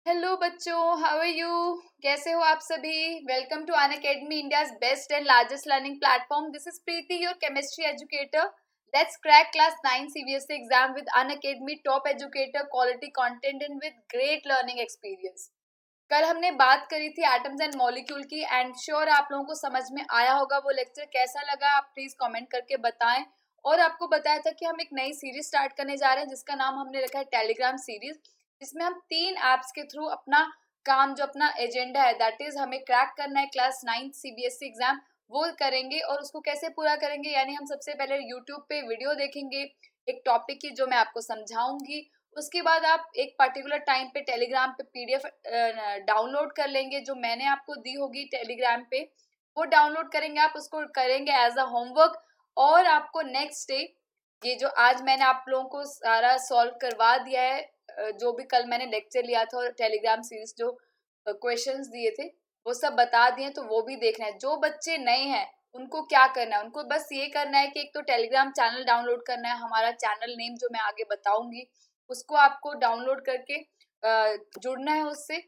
Hello बच्चों, how are you? कैसे हो आप सभी? Welcome to Unacademy, India's best and largest learning platform. This is Preeti, your chemistry educator. Let's crack class 9 CBSE exam with Unacademy top educator, quality content and with great learning experience. कल हमने बात करी थी atoms and molecule की, and sure आप लोगों को समझ में आया होगा. वो लेक्चर कैसा लगा आप प्लीज कमेंट करके बताएं. और आपको बताया था कि हम एक नई सीरीज स्टार्ट करने जा रहे हैं जिसका नाम हमने रखा है टेलीग्राम सीरीज, जिसमें हम 3 ऐप्स के थ्रू अपना काम, जो अपना एजेंडा है, दैट इज हमें क्रैक करना है क्लास 9 सीबीएसई एग्जाम, वो करेंगे. और उसको कैसे पूरा करेंगे, यानी हम सबसे पहले यूट्यूब पे वीडियो देखेंगे एक टॉपिक की जो मैं आपको समझाऊंगी. उसके बाद आप एक पर्टिकुलर टाइम पे टेलीग्राम पे पीडीएफ डाउनलोड कर लेंगे जो मैंने आपको दी होगी टेलीग्राम पे. वो डाउनलोड करेंगे, आप उसको करेंगे एज अ होमवर्क. और आपको नेक्स्ट डे ये जो आज मैंने आप लोगों को सारा सॉल्व करवा दिया है, जो भी कल मैंने लेक्चर लिया था और टेलीग्राम सीरीज जो क्वेश्चंस दिए थे वो सब बता दिए, तो वो भी देखना है. जो बच्चे नए हैं उनको क्या करना है, उनको बस ये करना है कि एक तो टेलीग्राम चैनल डाउनलोड करना है. हमारा चैनल नेम जो मैं आगे बताऊंगी उसको आपको डाउनलोड करके जुड़ना है उससे.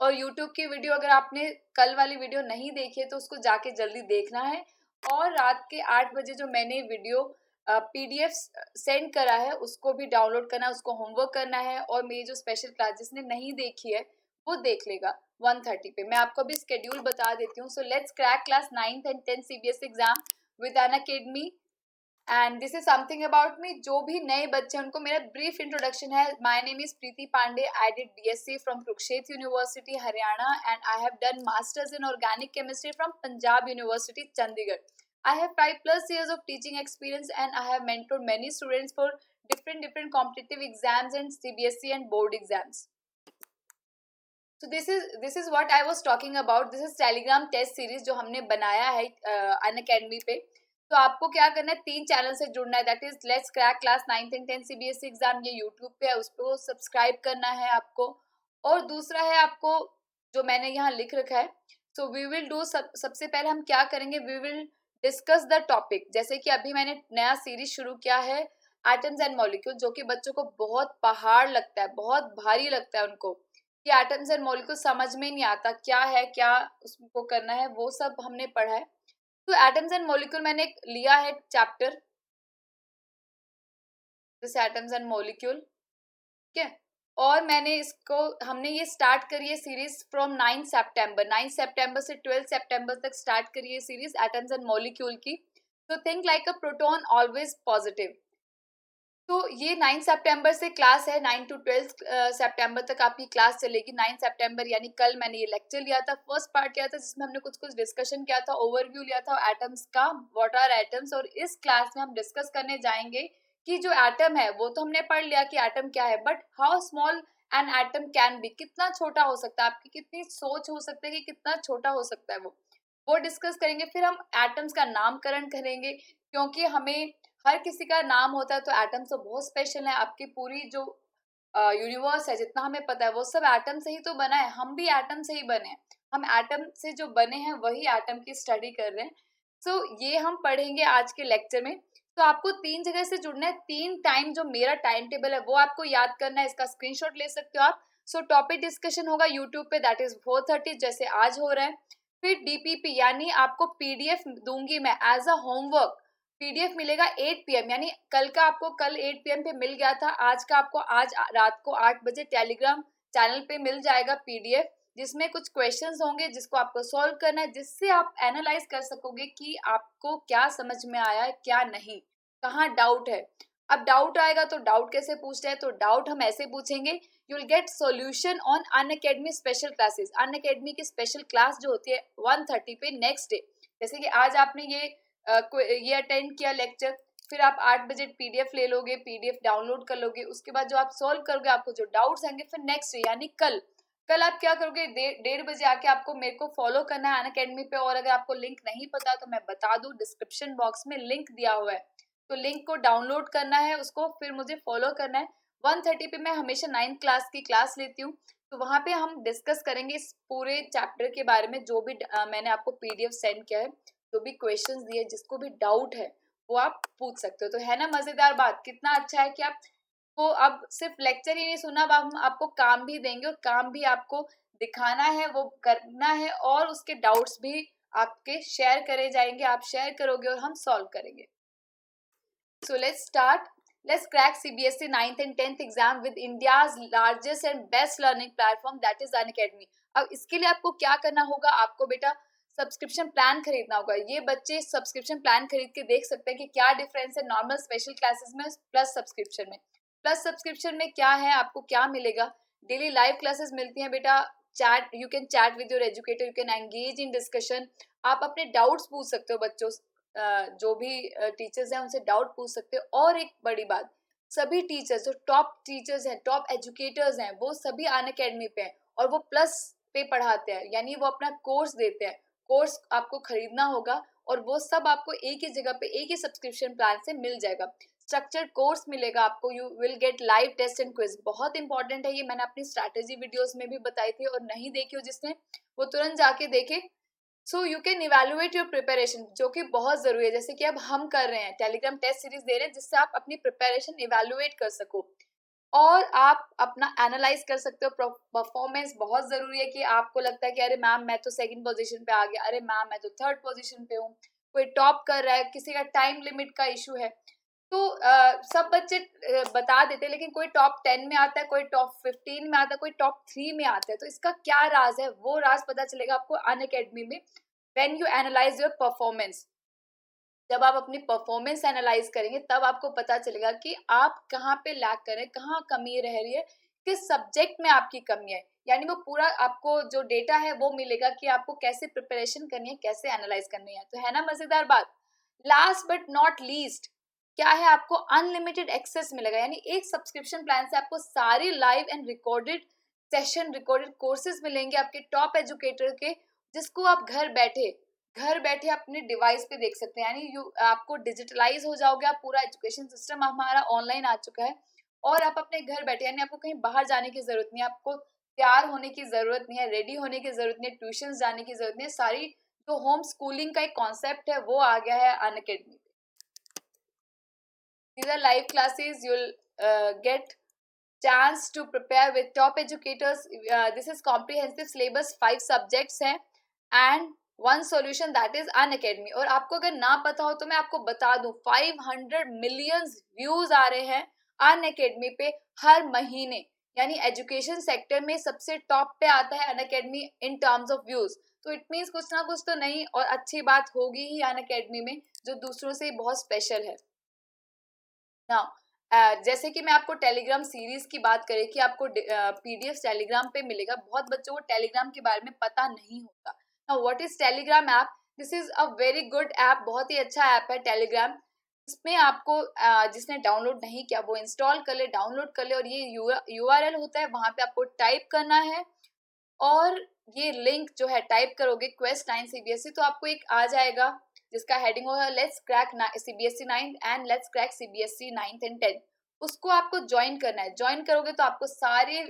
और यूट्यूब की वीडियो अगर आपने कल वाली वीडियो नहीं देखी है तो उसको जाके जल्दी देखना है. और रात के 8 बजे जो मैंने वीडियो पीडीएफ सेंड करा है उसको भी डाउनलोड करना है, उसको होमवर्क करना है. और मेरी जो स्पेशल क्लास जिसने नहीं देखी है वो देख लेगा 1:30 पे. मैं आपको अभी स्केड्यूल बता देती हूँ. So let's crack class 9th and 10th CBSE exam with Unacademy. And this is something about me. जो भी नए बच्चे हैं उनको मेरा ब्रीफ इंट्रोडक्शन है. My name is Preeti Pandey. I did BSc from Kurukshetra university Haryana and I have done masters in organic chemistry from Punjab university Chandigarh. I have 5+ years of teaching experience and I have mentored many students for different competitive exams and CBSE and board exams. So this is what I was talking about. This is Telegram test series जो हमने बनाया है Unacademy पे. तो आपको क्या करना है, 3 चैनल से जुड़ना है. That is let's crack class 9th and 10th CBSE exam. ये यूट्यूब पे है, उसको सब्सक्राइब करना है आपको. और दूसरा है आपको जो मैंने यहाँ लिख रखा है. सो वी विल डू, सबसे पहले हम क्या करेंगे, we will discuss the topic. जैसे कि अभी मैंने नया सीरीज शुरू किया है एटम्स एंड मॉलिक्यूल, जो कि बच्चों को बहुत पहाड़ लगता है, बहुत भारी लगता है उनको कि एटम्स एंड मॉलिक्यूल समझ में नहीं आता क्या है, क्या उसको करना है, वो सब हमने पढ़ा है. तो एटम्स एंड मॉलिक्यूल मैंने लिया है chapter, this atoms and molecule. ठीक है. और मैंने इसको, हमने ये स्टार्ट करी है सीरीज फ्रॉम 9 सितंबर से 12 सितंबर तक स्टार्ट करी है सीरीज एटम्स एंड मॉलिक्यूल की. तो think like a proton always positive. तो ये 9 सितंबर से क्लास है, 9 to 12 सितंबर तक आपकी क्लास चलेगी. 9 सितंबर यानी कल मैंने ये लेक्चर लिया था, फर्स्ट पार्ट किया था जिसमें हमने कुछ डिस्कशन किया था, ओवरव्यू लिया था एटम्स का, व्हाट आर एटम्स. और इस क्लास में हम डिस्कस करने जाएंगे कि जो एटम है वो तो हमने पढ़ लिया कि एटम क्या है, but how small an atom can be, कितना छोटा हो सकता है, आपकी कितनी सोच हो सकती है कि कितना छोटा हो सकता है वो डिस्कस करेंगे. फिर हम एटम्स का नामकरण करेंगे, क्योंकि हमें हर किसी का नाम होता है, तो एटम्स तो बहुत स्पेशल है. आपकी पूरी जो यूनिवर्स है जितना हमें पता है वो सब एटम से ही तो बना है. हम भी एटम से ही बने हैं, हम एटम से जो बने हैं वही एटम की स्टडी कर रहे हैं. सो ये हम पढ़ेंगे आज के लेक्चर में. तो आपको 3 जगह से जुड़ना है, 3 टाइम जो मेरा टाइम टेबल है वो आपको याद करना है. इसका स्क्रीनशॉट ले सकते हो आप. सो टॉपिक डिस्कशन होगा यूट्यूब पे, दैट इज 4:30 जैसे आज हो रहा है. फिर डीपीपी यानी आपको पीडीएफ दूंगी मैं एज अ होमवर्क. पीडीएफ मिलेगा 8 PM, यानी कल का आपको कल 8 PM पे मिल गया था, आज का आपको आज रात को 8 बजे टेलीग्राम चैनल पे मिल जाएगा पीडीएफ, जिसमें कुछ क्वेश्चंस होंगे जिसको आपको सॉल्व करना है, जिससे आप एनालाइज कर सकोगे कि आपको क्या समझ में आया है क्या नहीं, कहाँ डाउट है. अब डाउट आएगा तो डाउट कैसे पूछते हैं, तो डाउट हम ऐसे पूछेंगे, you will gate solution on Unacademy special classes. Unacademy की स्पेशल क्लास जो होती है 1:30 पे नेक्स्ट डे. जैसे कि आज आपने ये अटेंड किया लेक्चर, फिर आप 8 बजे पीडीएफ ले लोगे, पीडीएफ डाउनलोड कर लोगे. उसके बाद जो आप सॉल्व करोगे, आपको जो डाउट्स आएंगे, फिर नेक्स्ट डे यानी कल आप क्या करोगे, 1:30 बजे आके आपको मेरे को फॉलो करना है अनअकैडमी पे. और अगर आपको लिंक नहीं पता तो मैं बता दूं, डिस्क्रिप्शन बॉक्स में लिंक दिया हुआ है, तो लिंक को डाउनलोड करना है, उसको फिर मुझे फॉलो करना है. 1:30 पे मैं हमेशा 9th क्लास की क्लास लेती हूँ, तो वहां पे हम डिस्कस करेंगे इस पूरे चैप्टर के बारे में, जो भी मैंने आपको पीडीएफ सेंड किया है, जो भी क्वेश्चंस दिए, जिसको भी डाउट है वो आप पूछ सकते हो. तो है ना मजेदार बात, कितना अच्छा है कि आप तो अब सिर्फ लेक्चर ही नहीं सुना, अब हम आपको काम भी देंगे और काम भी आपको दिखाना है, वो करना है, और उसके डाउट्स भी आपके शेयर करे जाएंगे, आप शेयर करोगे और हम सॉल्व करेंगे. So let's start. Let's crack CBSE 9th and 10th exam with India's largest and best learning platform, that is Unacademy. अब इसके लिए आपको क्या करना होगा, आपको बेटा सब्सक्रिप्शन प्लान खरीदना होगा. ये बच्चे सब्सक्रिप्शन प्लान खरीद के देख सकते हैं कि क्या डिफरेंस है नॉर्मल स्पेशल क्लासेस में प्लस सब्सक्रिप्शन में. प्लस सब्सक्रिप्शन में क्या है, आपको क्या मिलेगा, डेली लाइव क्लासेस मिलती हैं बेटा, chat, you can chat with your educator, you can engage in discussion, आप अपने डाउट्स पूछ सकते हो बच्चों, जो भी टीचर्स हैं उनसे डाउट पूछ सकते हो. और एक बड़ी बात, सभी टीचर्स जो टॉप टीचर्स हैं, टॉप एजुकेटर्स हैं, वो सभी अनअकैडमी पे हैं और वो प्लस पे पढ़ाते हैं, यानी वो अपना कोर्स देते हैं. कोर्स आपको खरीदना होगा और वो सब आपको एक ही जगह पे एक ही सब्सक्रिप्शन प्लान से मिल जाएगा. स्ट्रक्चर्ड कोर्स मिलेगा आपको, you will get live test and quiz. बहुत इंपॉर्टेंट है ये, मैंने अपनी स्ट्रैटेजी वीडियोस में भी बताई थी, और नहीं देखी हो जिसने वो तुरंत जाके देखे. So you can evaluate your preparation, जो कि बहुत जरूरी है, जैसे कि अब हम कर रहे हैं, टेलीग्राम टेस्ट सीरीज दे रहे हैं, जिससे आप अपनी प्रिपरेशन इवेलुएट कर सको और आप अपना एनालाइज कर सकते हो. परफॉर्मेंस बहुत जरूरी है, कि आपको लगता है कि अरे मैम मैं तो सेकंड पोजीशन पे आ गया, अरे मैम मैं तो थर्ड पोजीशन पे हूँ, कोई टॉप कर रहा है, किसी का टाइम लिमिट का इशू है, तो सब बच्चे बता देते हैं, लेकिन कोई टॉप 10 में आता है, कोई टॉप 15 में आता है, कोई टॉप 3 में आता है. तो इसका क्या राज है, वो राज पता चलेगा आपको अनअकैडमी में, when you analyse your performance. जब आप अपनी परफॉर्मेंस एनालाइज करेंगे तब आपको पता चलेगा कि आप कहाँ पे लैग कर रहे हैं, कहाँ कमी रह रही है, किस सब्जेक्ट में आपकी कमी है. यानी वो पूरा आपको जो डेटा है वो मिलेगा कि आपको कैसे प्रिपरेशन करनी है, कैसे एनालाइज करनी है. तो है ना मजेदार बात. लास्ट बट नॉट लीस्ट क्या है, आपको अनलिमिटेड एक्सेस मिलेगा, यानी एक सब्सक्रिप्शन प्लान से आपको सारी live and recorded session, recorded courses मिलेंगे आपके टॉप एजुकेटर के, जिसको आप घर बैठे अपने डिवाइस पे देख सकते हैं. यानी आपको डिजिटलाइज हो जाओगे, आप पूरा एजुकेशन सिस्टम हमारा ऑनलाइन आ चुका है, और आप अपने घर बैठे, यानी आपको कहीं बाहर जाने की जरूरत नहीं है, आपको तैयार होने की जरूरत नहीं है, रेडी होने की जरूरत नहीं है, ट्यूशन जाने की जरूरत नहीं है. सारी जो होम स्कूलिंग का एक कॉन्सेप्ट है वो आ गया है Unacademy. These are live classes. You'll get chance to prepare with top educators. This is comprehensive syllabus, 5 subjects हैं and one solution, that is Unacademy. और आपको अगर ना पता हो तो मैं आपको बता दूं, 500 millions views आ रहे हैं Unacademy पे हर महीने, यानी एजुकेशन सेक्टर में सबसे टॉप पे आता है Unacademy in terms of views. तो इट मीन्स कुछ ना कुछ तो नई और अच्छी बात होगी ही Unacademy में, जो दूसरों से बहुत स्पेशल है. नाउ जैसे कि मैं आपको टेलीग्राम सीरीज की बात करें कि आपको पीडीएफ टेलीग्राम पे मिलेगा, बहुत बच्चों को टेलीग्राम के बारे में पता नहीं होता. Now what is Telegram app, this is a very good app, बहुत ही अच्छा ऐप है टेलीग्राम. इसमें आपको जिसने डाउनलोड नहीं किया वो इंस्टॉल कर ले, डाउनलोड कर ले, और ये यूआरएल होता है, वहां पे आपको टाइप करना है, और ये लिंक जो है टाइप करोगे क्वेस्ट 9 सीबीएसई, तो आपको एक आ जाएगा जिसका हेडिंग होगा let's crack CBSE 9 and let's crack CBSE 9th and 10th. उसको आपको ज्वाइन करना है. ज्वाइन करोगे तो आपको सारे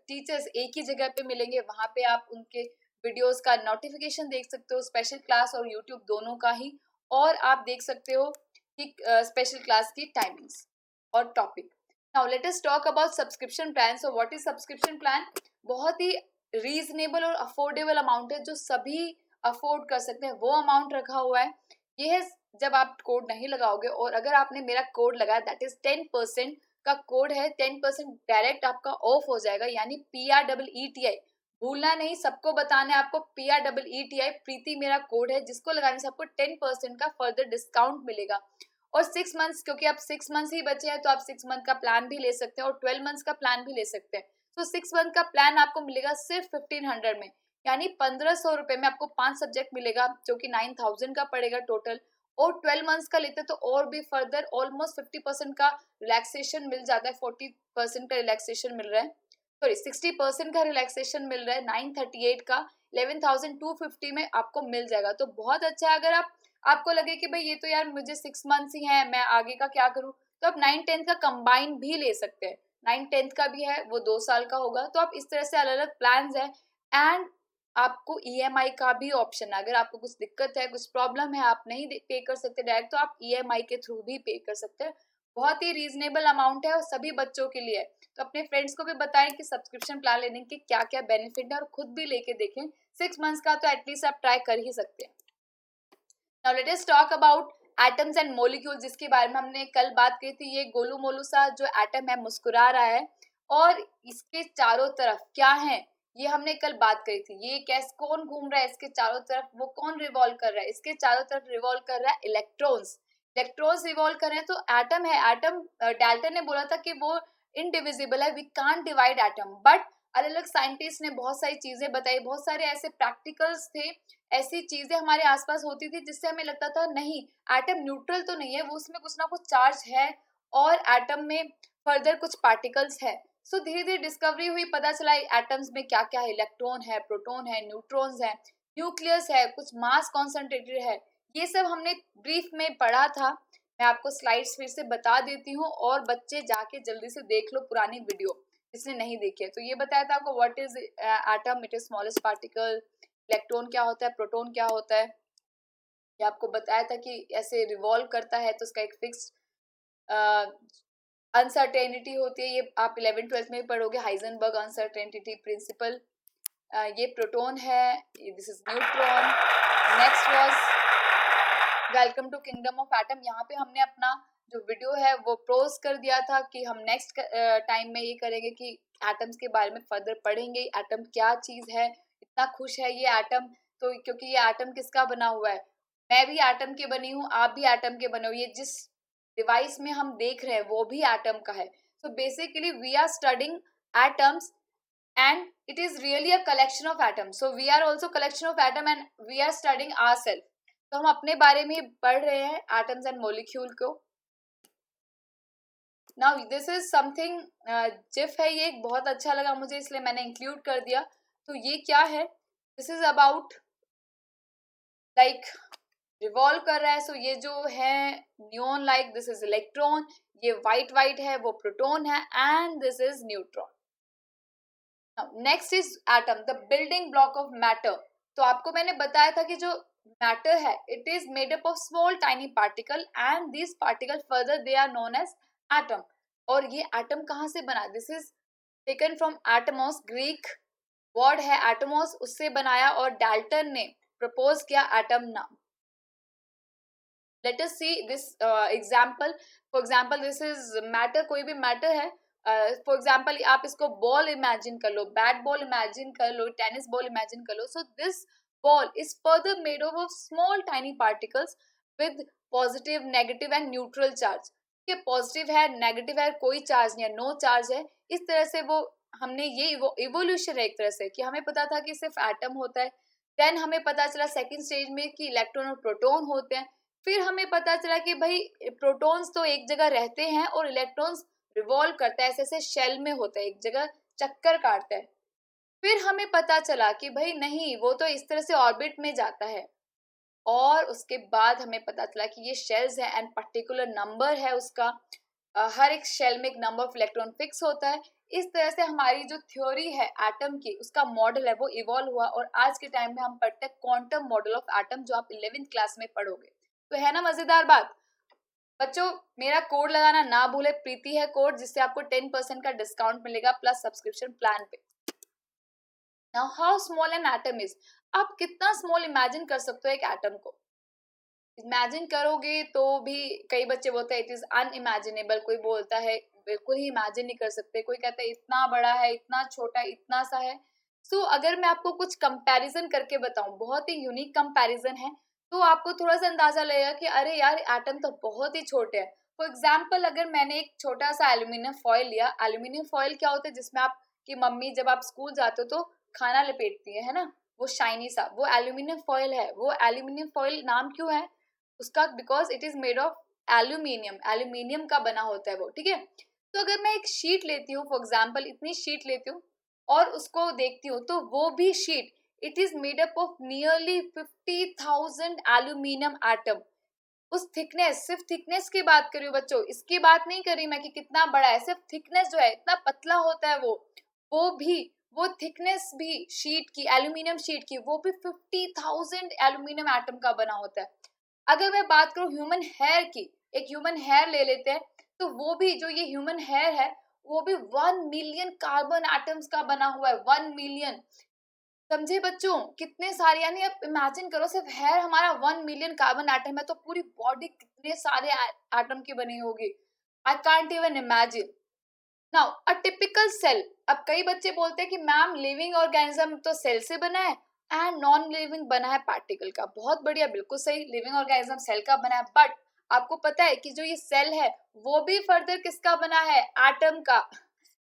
टीचर्स एक ही जगह पे मिलेंगे, वहां पे आप उनके वीडियोस का नोटिफिकेशन देख सकते हो, स्पेशल क्लास और यूट्यूब दोनों का ही, और आप देख सकते हो कि स्पेशल क्लास की टाइमिंग्स और topic. Now let us talk about subscription plan. So what is subscription plan, बहुत ही रीजनेबल और अफोर्डेबल अमाउंट है, जो सभी अफोर्ड कर सकते हैं, वो अमाउंट रखा हुआ है. ये है जब आप कोड नहीं लगाओगे, और अगर आपने मेरा कोड लगाया, दैट इज 10% का कोड है, 10% डायरेक्ट आपका ऑफ हो जाएगा, यानी PREETI, भूलना नहीं, सबको बताना है आपको, PREETI प्रीति मेरा कोड है, जिसको लगाने से आपको 10% का फर्दर डिस्काउंट मिलेगा. और 6 मंथ्स, क्योंकि आप 6 मंथ्स ही बचे हैं, तो आप 6 मंथ का प्लान भी ले सकते हैं और 12 मंथ्स का प्लान भी ले सकते हैं. तो 6 मंथ का प्लान आपको मिलेगा सिर्फ 1500 में, यानी 1500 रुपए में आपको 5 सब्जेक्ट मिलेगा, जो कि 9000 का पड़ेगा टोटल. और 12 मंथ्स का लेते तो और भी फर्दर ऑलमोस्ट 50% का रिलैक्सेशन मिल जाता है, 40% का रिलैक्सेशन मिल रहा है, सॉरी 60% का रिलैक्सेशन मिल रहा है. 938 का 11,250 में आपको मिल जाएगा. तो बहुत अच्छा है. अगर आपको लगे कि भाई ये तो यार मुझे 6 मंथ्स ही है, मैं आगे का क्या करूं, तो आप 9-10 का कंबाइन भी ले सकते हैं. 9-10 का भी है, वो 2 साल का होगा. तो आप इस तरह से अलग अलग प्लान है. एंड आपको ईएमआई का भी ऑप्शन है, अगर आपको कुछ दिक्कत है, कुछ प्रॉब्लम है, आप नहीं पे कर सकते डायरेक्ट, तो आप ईएमआई के थ्रू भी पे कर सकते हैं. बहुत ही रीजनेबल अमाउंट है और सभी बच्चों के लिए है। तो अपने फ्रेंड्स को भी बताएं कि सब्सक्रिप्शन प्लान लेने के क्या क्या बेनिफिट है और खुद भी लेके देखें। 6 मंथ्स का तो एटलीस्ट आप ट्राई कर ही सकते हैं। Now let us talk about atoms and molecule, जिसके बारे में हमने कल बात की थी। ये गोलू मोलू सा जो एटम है मुस्कुरा रहा है और इसके चारों तरफ क्या है ये हमने कल बात करी थी। ये कैसे कौन घूम रहा है इसके चारों तरफ, वो कौन रिवॉल्व कर रहा है इसके चारों तरफ, रिवॉल्व कर रहा है इलेक्ट्रॉन्स। इलेक्ट्रॉन्स रिवॉल्व कर रहे हैं तो एटम है। एटम डाल्टन ने बोला था कि वो इनडिविजिबल है, we can't divide atom, but अलग अलग साइंटिस्ट ने बहुत सारी चीजें बताई, बहुत सारे ऐसे प्रैक्टिकल्स थे, ऐसी चीजें हमारे आसपास होती थी जिससे हमें लगता था नहीं एटम न्यूट्रल तो नहीं है, वो उसमें कुछ ना कुछ चार्ज है और एटम में फर्दर कुछ पार्टिकल्स है। सो धीरे धीरे डिस्कवरी हुई, पता चला एटम्स में क्या क्या है, इलेक्ट्रॉन है, प्रोटॉन है, न्यूट्रॉन्स है, न्यूक्लियस है, कुछ मास कॉन्सेंट्रेटेड है। ये सब हमने ब्रीफ में पढ़ा था। मैं आपको स्लाइड्स फिर से बता देती हूँ और बच्चे जाके जल्दी से देख लो पुरानी वीडियो जिसने नहीं देखी है। तो ये बताया था आपको what is atom, it is smallest particle, electron क्या होता है, प्रोटॉन क्या होता है। ये आपको बताया था कि ऐसे रिवॉल्व करता है तो उसका एक फिक्स अनसर्टेनिटी होती है। ये आप 11th-12th में भी पढ़ोगे, हाइजेनबर्ग अनसर्टेनिटी प्रिंसिपल। ये प्रोटॉन है, this is neutron. Next was welcome to kingdom of atom. यहाँ पे हमने अपना जो वीडियो है वो प्रोज कर दिया था कि हम नेक्स्ट टाइम में ये करेंगे कि एटम्स के बारे में फर्दर पढ़ेंगे, एटम क्या चीज है, इतना खुश है ये एटम। तो क्योंकि ये एटम किसका बना हुआ है, मैं भी एटम के बनी हूँ, आप भी एटम के बने हो, ये जिस डिवाइस में हम देख रहे हैं वो भी एटम का है। So basically we are studying atoms and it is really a collection of atoms, so we are also collection of atom and we are studying ourselves। तो हम अपने बारे में पढ़ रहे हैं एटम्स एंड मॉलिक्यूल को। Now this is something GIF है, ये एक बहुत अच्छा लगा मुझे इसलिए मैंने इंक्लूड कर दिया। तो ये क्या है, this is about like revolve कर रहा है। सो ये जो है न्यून लाइक, दिस इज इलेक्ट्रॉन, ये व्हाइट व्हाइट है वो प्रोटॉन है and this is neutron. Next is atom, the building block of matter. तो आपको मैंने बताया था कि जो मैटर है it is made up of small tiny particle and this particle further they are known as atom. और ये एटम कहाँ से बना, this is taken from Atmos, Greek word है एटमोस, उससे बनाया और डाल्टन ने प्रपोज किया एटम नाम। Let us see this example. For example this is matter, कोई भी मैटर है। फॉर एग्जाम्पल आप इसको बॉल इमेजिन कर लो, बैट बॉल इमेजिन कर लो, टेनिस बॉल इमेजिन कर लो। So this ball is further made of small tiny particles with positive, negative and neutral charge. ये पॉजिटिव है, नेगेटिव है, कोई चार्ज नहीं है, नो चार्ज है। इस तरह से वो हमने ये इवोल्यूशन है एक तरह से, कि हमें पता था कि सिर्फ एटम होता है, देन हमें पता चला सेकेंड स्टेज में कि इलेक्ट्रॉन और प्रोटॉन होते हैं, फिर हमें पता चला कि भाई प्रोटॉन्स तो एक जगह रहते हैं और इलेक्ट्रॉन्स रिवॉल्व करता है, ऐसे ऐसे शेल में होता है, एक जगह चक्कर काटता है। फिर हमें पता चला कि भाई नहीं, वो तो इस तरह से ऑर्बिट में जाता है। और उसके बाद हमें पता चला कि ये शेल्स है एंड पर्टिकुलर नंबर है उसका, हर एक शेल में एक नंबर ऑफ इलेक्ट्रॉन फिक्स होता है। इस तरह से हमारी जो थ्योरी है एटम की, उसका मॉडल है वो इवॉल्व हुआ और आज के टाइम में हम पढ़ते हैं क्वांटम मॉडल ऑफ एटम, जो आप 11th क्लास में पढ़ोगे। तो है ना मजेदार बात बच्चों। मेरा कोड लगाना ना भूले, प्रीति है कोड, जिससे आपको 10% का डिस्काउंट मिलेगा प्लस सब्सक्रिप्शन प्लान पे। Now how small an atom is, आप कितना स्मॉल इमेजिन कर सकते हो एक एटम को। इमेजिन करोगे तो भी कई बच्चे बोलते हैं इट इज अनइमेजिनेबल, कोई बोलता है बिल्कुल ही इमेजिन नहीं कर सकते, कोई कहता है इतना बड़ा है, इतना छोटा है, इतना सा है। सो अगर मैं आपको कुछ कंपैरिजन करके बताऊं, बहुत ही यूनिक कंपैरिजन है, तो आपको थोड़ा सा अंदाजा लगेगा कि अरे यार एटम तो बहुत ही छोटे हैं। फॉर एग्जाम्पल अगर मैंने एक छोटा सा एल्यूमिनियम फॉयल लिया, एल्यूमिनियम फॉयल क्या होता है, जिसमें आपकी मम्मी जब आप स्कूल जाते हो तो खाना लपेटती है ना, वो शाइनी सा, वो एल्यूमिनियम फॉयल है। वो एल्यूमिनियम फॉयल नाम क्यों है उसका, because it is made of aluminium, aluminium का बना होता है वो, ठीक है। तो अगर मैं एक शीट लेती हूँ, फॉर एग्जाम्पल इतनी शीट लेती हूँ और उसको देखती हूँ, तो वो भी sheet it is made up of nearly 50,000 aluminium atom. उस थिकनेस, सिर्फ थिकनेस की बात कर रही हूँ बच्चों, इसकी बात नहीं कर रही मैं कि कितना बड़ा है, सिर्फ थिकनेस जो है इतना पतला होता है वो भी, वो थिकनेस भी शीट की, एल्यूमिनियम शीट की, वो भी 50,000 एल्यूमिनियम एटम का बना होता है। अगर मैं बात करूं ह्यूमन हेयर की, एक ह्यूमन हेयर ले लेते हैं, तो वो भी जो ये ह्यूमन हेयर है वो भी 1 मिलियन कार्बन एटम्स का बना हुआ है, 1 मिलियन। समझे बच्चों, कितने सारे, यानी आप इमेजिन करो सिर्फ हेयर हमारा 1 मिलियन कार्बन एटम है, तो पूरी बॉडी कितने सारे एटम की बनी होगी। I can't even imagine. Now a typical cell, अब कई बच्चे बोलते हैं कि मैम लिविंग ऑर्गेनिज्म तो सेल से बना है एंड नॉन लिविंग बना है पार्टिकल का। बहुत बढ़िया, बिल्कुल सही, लिविंग ऑर्गेनिज्म सेल का बना है, बट आपको पता है कि जो ये सेल है वो भी फर्दर किसका बना है, एटम का।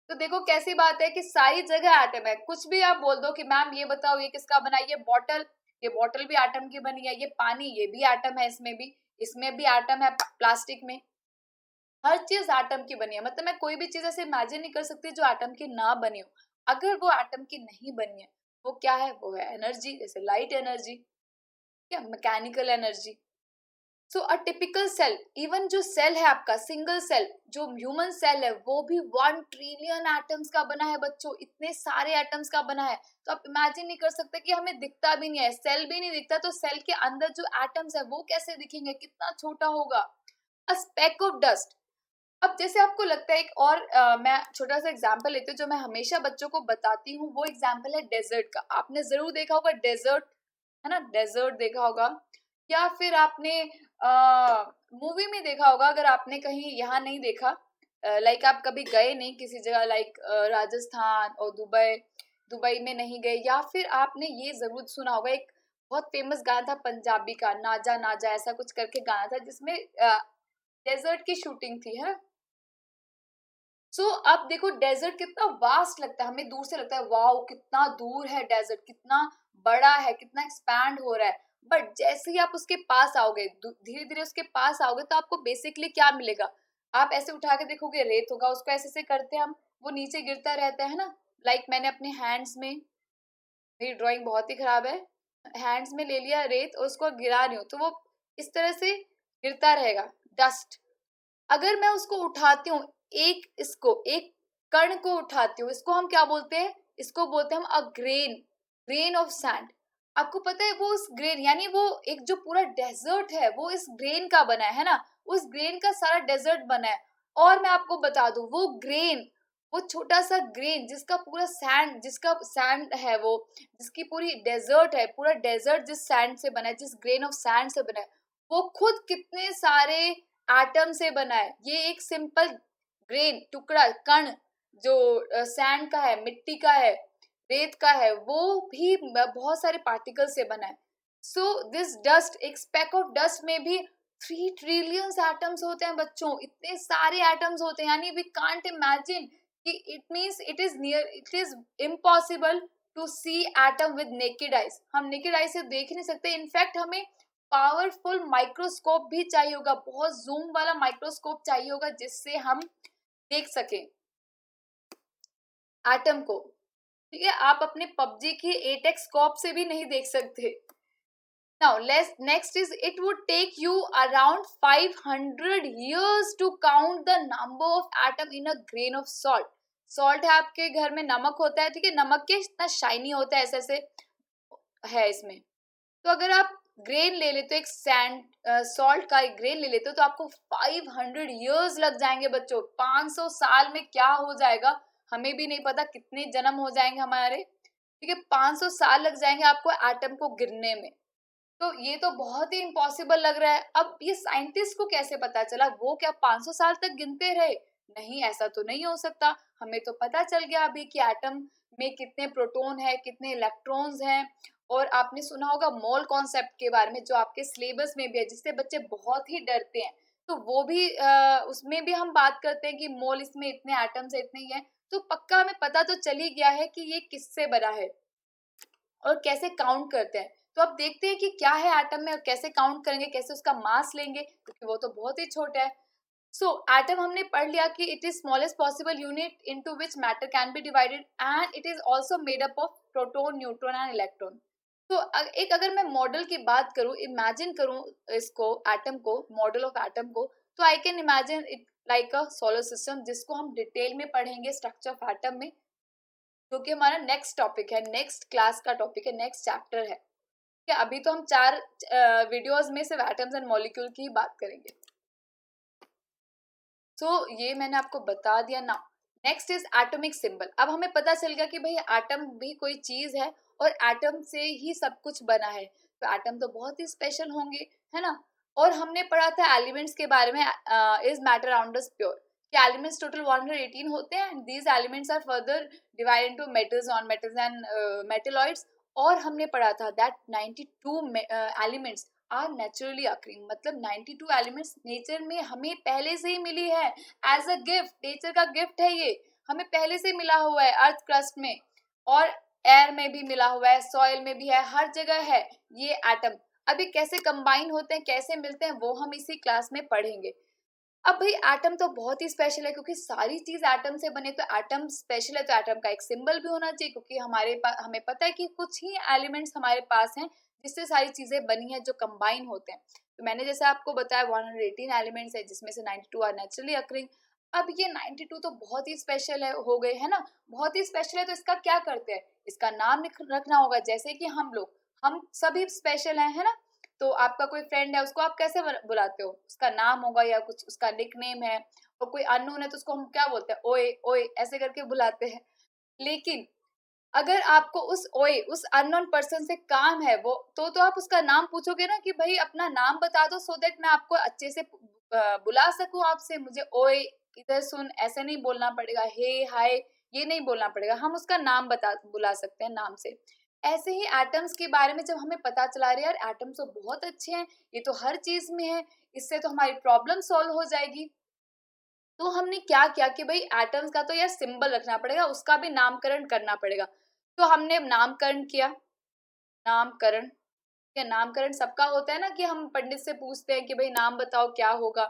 तो देखो कैसी बात है कि सारी जगह एटम है। कुछ भी आप बोल दो कि मैम ये बताओ ये किसका बना है, ये बॉटल भी एटम की बनी है, ये पानी ये भी एटम है, इसमें भी एटम है, प्लास्टिक में हर चीज एटम की बनी है। मतलब मैं कोई भी चीज ऐसे इमेजिन नहीं कर सकती जो एटम की ना बनी हो। अगर वो एटम की नहीं बनी है, वो क्या है, वो है एनर्जी, जैसे लाइट एनर्जी या mechanical energy. So a typical cell, even जो सेल है आपका सिंगल सेल, जो ह्यूमन सेल है वो भी 1 ट्रिलियन एटम्स का बना है बच्चों, इतने सारे एटम्स का बना है। तो आप इमेजिन नहीं कर सकते कि हमें दिखता भी नहीं है, सेल भी नहीं दिखता, तो सेल के अंदर जो एटम्स है वो कैसे दिखेंगे, कितना छोटा होगा। अ स्पेक ऑफ डस्ट, अब जैसे आपको लगता है एक और मैं छोटा सा एग्जांपल लेती हूँ जो मैं हमेशा बच्चों को बताती हूँ, वो एग्जांपल है डेजर्ट का। आपने जरूर देखा होगा डेजर्ट, है ना, डेजर्ट देखा होगा, या फिर आपने मूवी में देखा होगा। अगर आपने कहीं यहाँ नहीं देखा, लाइक आप कभी गए नहीं किसी जगह, लाइक राजस्थान और दुबई, दुबई में नहीं गए, या फिर आपने ये जरूर सुना होगा एक बहुत फेमस गाना था पंजाबी का, नाजा नाजा ऐसा कुछ करके गाना था, जिसमें डेजर्ट की शूटिंग थी, है। सो अब देखो डेजर्ट कितना वास्ट लगता है, हमें दूर से लगता है वाओ कितना दूर है डेजर्ट, कितना बड़ा है, कितना एक्सपैंड हो रहा है। बट जैसे ही आप उसके पास आओगे, धीरे धीरे उसके पास आओगे, तो आपको बेसिकली क्या मिलेगा, आप ऐसे उठा के देखोगे रेत होगा, उसको ऐसे ऐसे करते हैं हम, वो नीचे गिरता रहता है ना। लाइक मैंने अपने हैंड्स में, मेरी ड्राइंग बहुत ही खराब है, हैंड्स में ले लिया रेत और उसको गिरा रही हूँ, तो वो इस तरह से गिरता रहेगा, डस्ट। अगर मैं उसको उठाती हूँ, एक कण को उठाती हूँ, इसको हम क्या बोलते हैं, इसको बोलते हैं हम a grain, grain of sand. आपको पता है वो उस ग्रेन, यानी वो एक जो पूरा डेजर्ट है वो इस ग्रेन का बना है ना, उस ग्रेन का सारा डेजर्ट बना है। और मैं आपको बता दूं वो ग्रेन, वो छोटा सा ग्रेन जिसका पूरा सैंड, जिसका सैंड है वो, जिसकी पूरी डेजर्ट है, पूरा डेजर्ट जिस सैंड से बना है, जिस ग्रेन ऑफ सैंड से बना है, वो खुद कितने सारे एटम से बना है। ये एक सिंपल ग्रेन, टुकड़ा, कण जो सैंड का है, मिट्टी का है, रेत का है, वो भी बहुत सारे पार्टिकल से बना है। सो दिस डस्ट, एक स्पेक ऑफ डस्ट में भी 3 ट्रिलियन एटम्स होते हैं बच्चों, इतने सारे एटम्स होते हैं, यानी वी कांट इमेजिन कि it means it is impossible to see atom with naked eyes. हम नेकेड आइज से देख नहीं सकते, इनफैक्ट हमें पावरफुल माइक्रोस्कोप भी चाहिए होगा, बहुत जूम वाला माइक्रोस्कोप चाहिए होगा जिससे हम देख सके एटम को। ठीक है, आप अपने पबजी की 8x स्कोप से भी नहीं देख सकते। Now next is it would take you around 500 years to count the number of atom in a grain of salt. Salt है आपके घर में, नमक होता है, ठीक है, नमक के इतना शाइनी होता है, ऐसे ऐसे है इसमें। तो अगर आप ग्रेन ले लेते हो, एक सैंड सॉल्ट का एक ग्रेन ले लेते हो, तो आपको 500 years लग जाएंगे बच्चों। 500 साल में क्या हो जाएगा हमें भी नहीं पता, कितने जन्म हो जाएंगे हमारे, ठीक है, 500 साल लग जाएंगे आपको एटम को गिरने में। तो ये तो बहुत ही इम्पॉसिबल लग रहा है। अब ये साइंटिस्ट को कैसे पता चला, वो क्या 500 साल तक गिनते रहे? नहीं, ऐसा तो नहीं हो सकता। हमें तो पता चल गया अभी कि एटम में कितने प्रोटॉन है, कितने इलेक्ट्रॉन्स हैं। और आपने सुना होगा मोल कॉन्सेप्ट के बारे में, जो आपके सिलेबस में भी है, जिससे बच्चे बहुत ही डरते हैं। तो वो भी उसमें भी हम बात करते हैं कि मोल, इसमें इतने एटम्स है, इतने ही है। तो पक्का हमें पता तो चल ही गया है कि ये किससे बना है और कैसे काउंट करते हैं। तो अब देखते हैं कि क्या है एटम में और कैसे काउंट करेंगे, कैसे उसका मास लेंगे, क्योंकि वो तो बहुत ही छोटा है। सो एटम हमने पढ़ लिया कि it is smallest possible unit into which matter can be divided and it is also made up of proton, neutron and electron. तो एक अगर मैं मॉडल की बात करूं, इमेजिन करूं इसको, एटम को, मॉडल ऑफ एटम को, तो I can imagine it like a solar system, जिसको हम डिटेल में पढ़ेंगे स्ट्रक्चर ऑफ एटम में, जो कि हमारा नेक्स्ट टॉपिक है, नेक्स्ट क्लास का टॉपिक है, नेक्स्ट चैप्टर है। ठीक है, अभी तो हम 4 वीडियोस में सिर्फ एटम्स एंड मॉलिक्यूल की ही बात करेंगे। ये मैंने आपको बता दिया ना। Next is atomic symbol. अब हमें पता चल गया कि भाई एटम भी कोई चीज है और एटम से ही सब कुछ बना है, तो एटम तो बहुत ही स्पेशल होंगे, है ना। और हमने पढ़ा था एलिमेंट्स के बारे में, is matter around us pure, कि एलिमेंट्स टोटल 118 होते हैं and these elements are further divide into metals, non metals and metalloids. और हमने पढ़ा था that 92 elements are naturally occurring, मतलब 92 एलिमेंट्स नेचर में हमें पहले से ही मिली है एज अ गिफ्ट। नेचर का गिफ्ट है ये, हमें पहले से मिला हुआ है अर्थ क्रस्ट में, और एयर में भी मिला हुआ है, सॉइल में भी है, हर जगह है ये एटम। अभी कैसे कंबाइन होते हैं, कैसे मिलते हैं, वो हम इसी क्लास में पढ़ेंगे। अब भाई एटम तो बहुत ही स्पेशल है, क्योंकि सारी चीज एटम से बने, तो एटम स्पेशल है, तो एटम का एक सिंबल भी होना चाहिए, क्योंकि हमारे पास, हमें पता है कि कुछ ही एलिमेंट्स हमारे पास हैं जिससे सारी चीजें बनी हैं, जो कंबाइन होते हैं। तो मैंने जैसे आपको बताया 118 एलिमेंट्स है, जिसमें से 92 आर नेचुरली अकरिंग। अब ये 92 तो बहुत ही स्पेशल है, हो गए है ना, बहुत ही स्पेशल है, तो इसका क्या करते हैं, इसका नाम रखना होगा। जैसे कि हम सभी स्पेशल हैं, है ना। तो आपका कोई फ्रेंड है, उसको आप कैसे बुलाते हो, उसका नाम होगा या कुछ उसका निकनेम है। और कोई अननोन है तो उसको हम क्या बोलते हैं, ओए ओए ऐसे करके बुलाते हैं। लेकिन अगर आपको उस ओए, उस अननोन पर्सन से काम है, वो तो आप उसका नाम पूछोगे ना, कि भाई अपना नाम बता दो, सो दैट मैं आपको अच्छे से बुला सकूं आपसे। मुझे ओए इधर सुन ऐसे नहीं बोलना पड़ेगा, हे हाय ये नहीं बोलना पड़ेगा, हम उसका नाम बुला सकते हैं नाम से। ऐसे ही एटम्स के बारे में जब हमें पता चला, रहे यार एटम्स तो बहुत अच्छे हैं, ये तो हर चीज में है, इससे तो हमारी प्रॉब्लम सॉल्व हो जाएगी। तो हमने क्या किया कि भाई एटम्स का तो यार सिंबल रखना पड़ेगा, उसका भी नामकरण करना पड़ेगा। तो हमने नामकरण किया। नामकरण, क्या नामकरण सबका होता है ना, कि हम पंडित से पूछते हैं कि भाई नाम बताओ क्या होगा।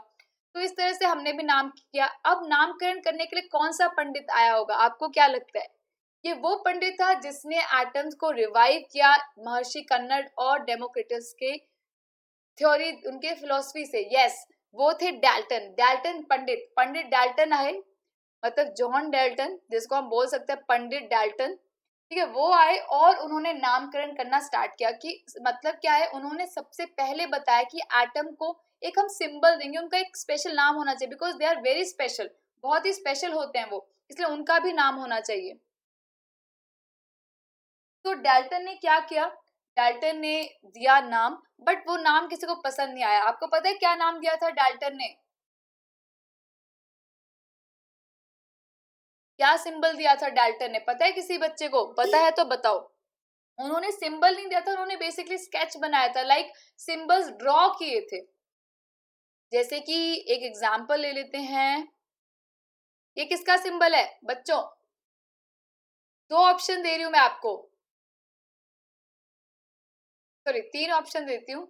तो इस तरह से हमने भी नाम किया। अब नामकरण करने के लिए कौन सा पंडित आया होगा, आपको क्या लगता है। ये वो पंडित था जिसने एटम्स को रिवाइव किया, महर्षि कन्नड़ और डेमोक्रिटस के थ्योरी, उनके फिलोसफी से। यस, वो थे डाल्टन। डाल्टन पंडित, पंडित डाल्टन आए, मतलब जॉन डाल्टन, जिसको हम बोल सकते हैं पंडित डाल्टन। ठीक है, वो आए और उन्होंने नामकरण करना स्टार्ट किया। कि मतलब क्या है, उन्होंने सबसे पहले बताया कि एटम को एक हम सिंबल देंगे, उनका एक स्पेशल नाम होना चाहिए, because they are very special, बहुत ही स्पेशल होते हैं वो, इसलिए उनका भी नाम होना चाहिए। तो डाल्टन ने क्या किया, डाल्टन ने दिया नाम, बट वो नाम किसी को पसंद नहीं आया। आपको पता है क्या नाम दिया था डाल्टन ने, क्या सिंबल दिया था डाल्टन ने, पता है किसी बच्चे को, पता है तो बताओ। उन्होंने सिंबल नहीं दिया था, उन्होंने बेसिकली स्केच बनाया था, लाइक सिंबल्स ड्रॉ किए थे। जैसे कि एक एग्जांपल ले लेते हैं, ये किसका सिंबल है बच्चों, दो ऑप्शन दे रही हूं मैं आपको, सॉरी तीन ऑप्शन देती हूँ।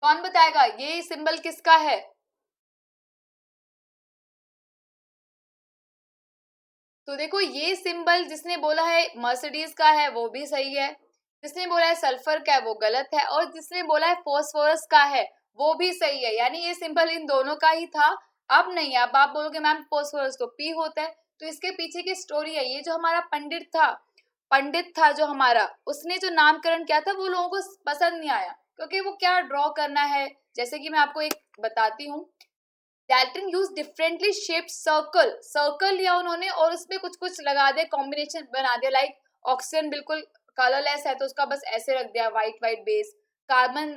कौन बताएगा ये सिंबल किसका है। तो देखो, ये सिंबल जिसने बोला है मर्सिडीज का है वो भी सही है, जिसने बोला है सल्फर का है वो गलत है, और जिसने बोला है फॉस्फोरस का है वो भी सही है। यानी ये सिंबल इन दोनों का ही था। अब नहीं है, अब आप बोलोगे मैम फॉस्फोरस तो पी होता है। तो इसके पीछे की स्टोरी है, ये जो हमारा पंडित था जो हमारा, उसने जो नामकरण किया था वो लोगों को पसंद नहीं आया, क्योंकि वो क्या ड्रॉ करना है। जैसे कि मैं आपको एक बताती हूँ, Dalton use differently shaped circle, circle लिया उन्होंने और उसमें कुछ कुछ लगा दिया, कॉम्बिनेशन बना दिया। लाइक ऑक्सीजन बिल्कुल कलरलेस है तो उसका बस ऐसे रख दिया, वाइट वाइट बेस। कार्बन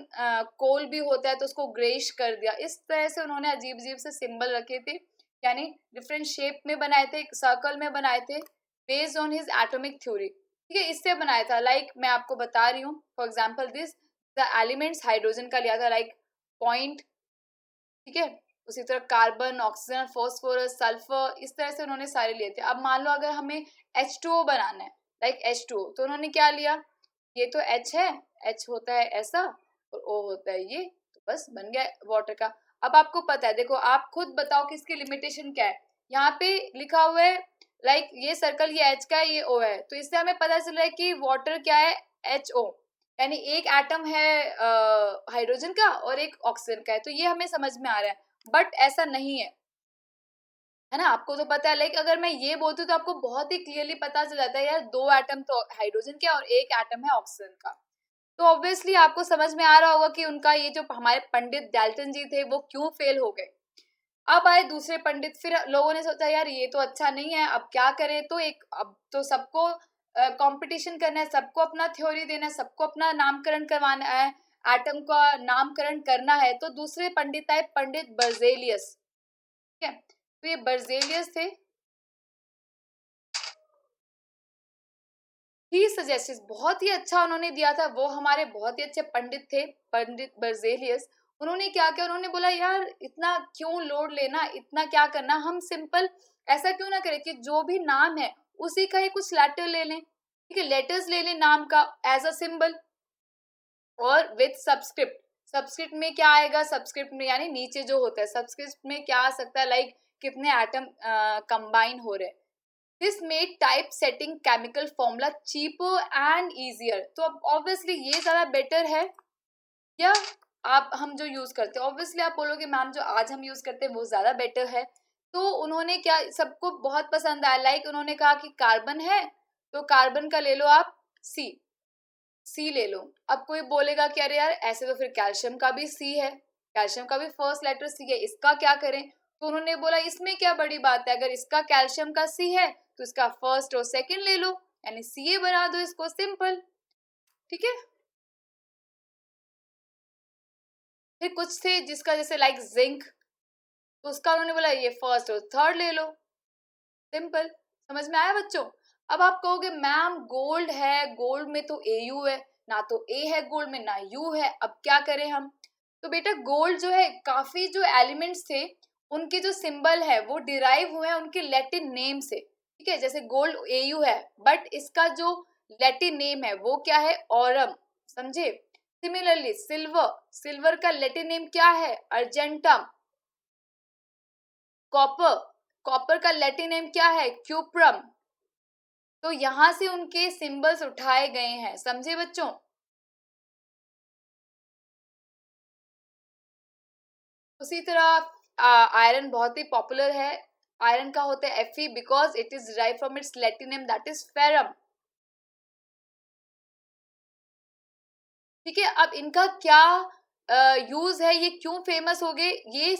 कोल भी होता है तो उसको ग्रेइश कर दिया। इस तरह से उन्होंने अजीब अजीब से सिंबल रखे थे, यानी डिफरेंट शेप में बनाए थे, सर्कल में बनाए थे, based on his atomic theory. ठीक है, इससे बनाया था। लाइक मैं आपको बता रही हूँ, for example this the elements, hydrogen का लिया था लाइक पॉइंट, ठीक है। उसी तरह कार्बन, ऑक्सीजन, फॉस्फोरस, सल्फर, इस तरह से उन्होंने सारे लिए थे। अब मान लो अगर हमें H2O बनाना है, लाइक H2O, तो उन्होंने क्या लिया, ये तो H है, H होता है ऐसा और O होता है ये, तो बस बन गया वाटर का। अब आपको पता है, देखो आप खुद बताओ कि इसकी लिमिटेशन क्या है। यहाँ पे लिखा हुआ है लाइक ये सर्कल, ये H का है, ये O है, तो इससे हमें पता चल रहा है कि वाटर क्या है, HO, यानी एक एटम है हाइड्रोजन का और एक ऑक्सीजन का है। तो ये हमें समझ में आ रहा है, बट ऐसा नहीं है। है ना। आपको तो पता है, लाइक अगर मैं ये बोलती हूँ तो आपको बहुत ही क्लियरली पता चल जाता है यार, 2 एटम तो हाइड्रोजन के और 1 एटम है ऑक्सीजन का। तो ऑब्वियसली आपको समझ में आ रहा होगा कि उनका ये जो हमारे पंडित डाल्टन जी थे वो क्यों फेल हो गए। अब आए दूसरे पंडित, फिर लोगों ने सोचा यार ये तो अच्छा नहीं है, अब क्या करें। तो एक, अब तो सबको कंपटीशन करना है, सबको अपना थ्योरी देना है, सबको अपना नामकरण करवाना है, एटम का नामकरण करना है। तो दूसरे पंडित आए, पंडित बर्जेलियस। ठीक है, तो ये बर्जेलियस थे। ही सजेस्ट, बहुत ही अच्छा उन्होंने दिया था, वो हमारे बहुत ही अच्छे पंडित थे, पंडित बर्जेलियस। उन्होंने क्या किया, उन्होंने बोला यार इतना क्यों लोड लेना, इतना क्या करना, हम सिंपल ऐसा क्यों ना करें कि जो भी नाम है उसी का ही कुछ लेटर ले लें। ठीक है, लेटर्स ले लें नाम का एज अ सिंबल, और विथ सबस्क्रिप्ट। सबस्क्रिप्ट में क्या आएगा, सबस्क्रिप्ट में यानी नीचे जो होता है, सबस्क्रिप्ट में क्या आ सकता है, लाइक कितने एटम कंबाइन हो रहे हैं। This made type setting chemical formula cheaper and easier. तो अब ऑब्वियसली ये ज्यादा बेटर है, या आप हम जो यूज करते हैं, ऑब्वियसली आप बोलोगे मैम जो आज हम यूज करते हैं वो ज्यादा बेटर है। तो उन्होंने क्या, सबको बहुत पसंद आया, लाइक उन्होंने कहा कि कार्बन है तो कार्बन का ले लो आप सी, सी ले लो। अब कोई बोलेगा कि अरे यार ऐसे तो फिर कैल्शियम का भी सी है, कैल्शियम का भी फर्स्ट लेटर सी है, इसका क्या करें। तो उन्होंने बोला इसमें क्या बड़ी बात है, अगर इसका कैल्शियम का सी है तो इसका फर्स्ट और सेकंड ले लो, यानी सी ए बना दो इसको, सिंपल। ठीक है, फिर कुछ थे जिसका जैसे लाइक जिंक, तो उसका उन्होंने बोला ये फर्स्ट और थर्ड ले लो, सिंपल। समझ में आया बच्चों। अब आप कहोगे मैम गोल्ड है, गोल्ड में तो ए यू है, ना तो ए है गोल्ड में ना यू है, अब क्या करें हम। तो बेटा गोल्ड जो है, काफी जो एलिमेंट्स थे उनके जो सिंबल है वो डिराइव हुए हैं उनके लैटिन नेम से। ठीक है, जैसे गोल्ड ए यू है, बट इसका जो लैटिन नेम है वो क्या है, ऑरम। समझे। सिमिलरली सिल्वर, सिल्वर का लैटिन नेम क्या है, अर्जेंटम। कॉपर, कॉपर का लैटिन नेम क्या है, क्यूप्रम। तो यहां से उनके सिंबल्स उठाए गए हैं, समझे बच्चों। उसी तरह आयरन बहुत ही पॉपुलर है। आयरन का होता है Fe because it is derive from its Latin name that is ferrum. ठीक है, अब इनका क्या यूज है, ये क्यों फेमस हो गए, ये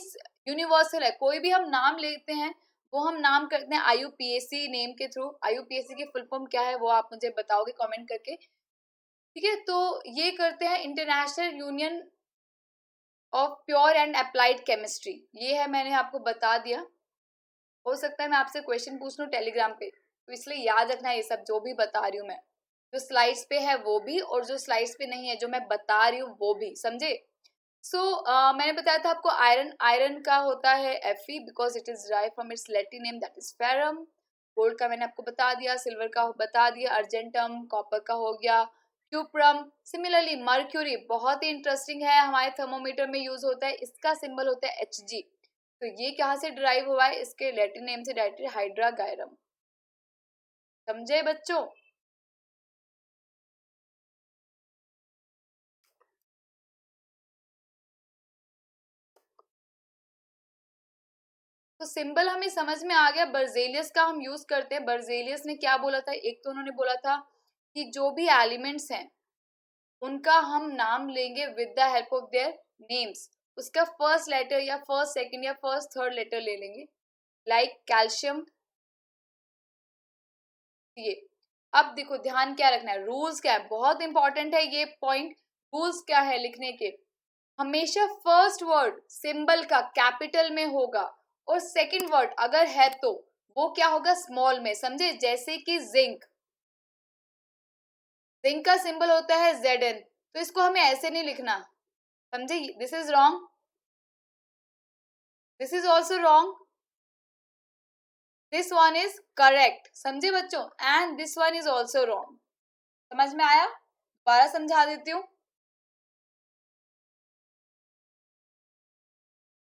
यूनिवर्सल है। कोई भी हम नाम लेते हैं वो हम नाम करते हैं IUPAC नेम के थ्रू। IUPAC की फुल फॉर्म क्या है वो आप मुझे बताओगे कमेंट करके। ठीक है, तो ये करते हैं international union of pure and applied chemistry, ये है, मैंने आपको बता दिया। हो सकता है मैं आपसे क्वेश्चन पूछ लूँ टेलीग्राम पे, तो इसलिए याद रखना ये सब जो भी बता रही हूँ मैं, जो स्लाइड्स पे है वो भी और जो स्लाइड्स पे नहीं है जो मैं बता रही हूँ वो भी, समझे। सो मैंने बताया था आपको आयरन, आयरन का होता है Fe because it is derived from its Latin name that is ferrum. Gold का मैंने आपको बता दिया, सिल्वर का बता दिया, अर्जेंटम, कॉपर का हो गया क्यूप्रम। सिमिलरली मर्क्यूरी बहुत ही इंटरेस्टिंग है, हमारे थर्मोमीटर में यूज होता है, इसका सिंबल होता है Hg। तो ये कहाँ से ड्राइव हुआ है, इसके लैटिन नेम से, डायरेक्टली हाइड्रागायरम। समझे बच्चों। तो सिंबल हमें समझ में आ गया, बर्जेलियस का हम यूज करते हैं। बर्जेलियस ने क्या बोला था, एक तो उन्होंने बोला था कि जो भी एलिमेंट्स हैं उनका हम नाम लेंगे with the help of their names, उसका फर्स्ट लेटर या फर्स्ट सेकंड या फर्स्ट थर्ड लेटर ले लेंगे, लाइक कैल्शियम। ये, अब देखो ध्यान क्या रखना है, रूल्स क्या है, बहुत इंपॉर्टेंट है ये पॉइंट। रूल्स क्या है लिखने के, हमेशा फर्स्ट वर्ड सिंबल का कैपिटल में होगा, और सेकंड वर्ड अगर है तो वो क्या होगा, स्मॉल में। समझे, जैसे कि जिंक, जिंक का सिंबल होता है Zn, तो इसको हमें ऐसे नहीं लिखना, समझे, this is wrong, this is also wrong, this one is correct, समझे बच्चों, and this one is also wrong. समझ में आया, दोबारा समझा देती हूँ।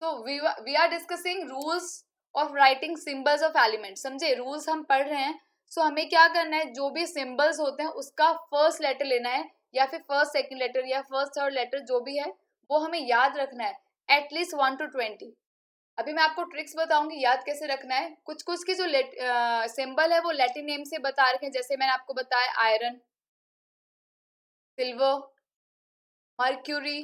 तो we are discussing rules of writing symbols of element, समझे, रूल्स हम पढ़ रहे हैं। सो हमें क्या करना है, जो भी सिंबल्स होते हैं उसका फर्स्ट लेटर लेना है, या फिर फर्स्ट सेकंड लेटर या फर्स्ट थर्ड लेटर जो भी है वो हमें याद रखना है, एटलीस्ट 1 to 20। अभी मैं आपको ट्रिक्स बताऊंगी याद कैसे रखना है। कुछ कुछ की जो सिंबल है वो लैटिन नेम से बता रखे हैं, जैसे मैंने आपको बताया iron, silver, mercury,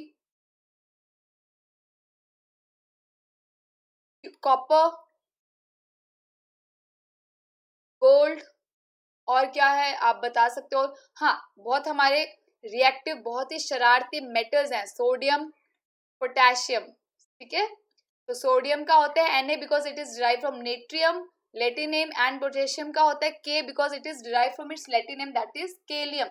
copper, gold, और क्या है आप बता सकते हो। हाँ, बहुत हमारे रिएक्टिव बहुत ही शरारती मेटल्स हैं, सोडियम, पोटेशियम, ठीक है। तो सोडियम का होता है Na because it is derive from natrium Latin name, and potassium का होता है K because it is derive from its Latin name that is kalium.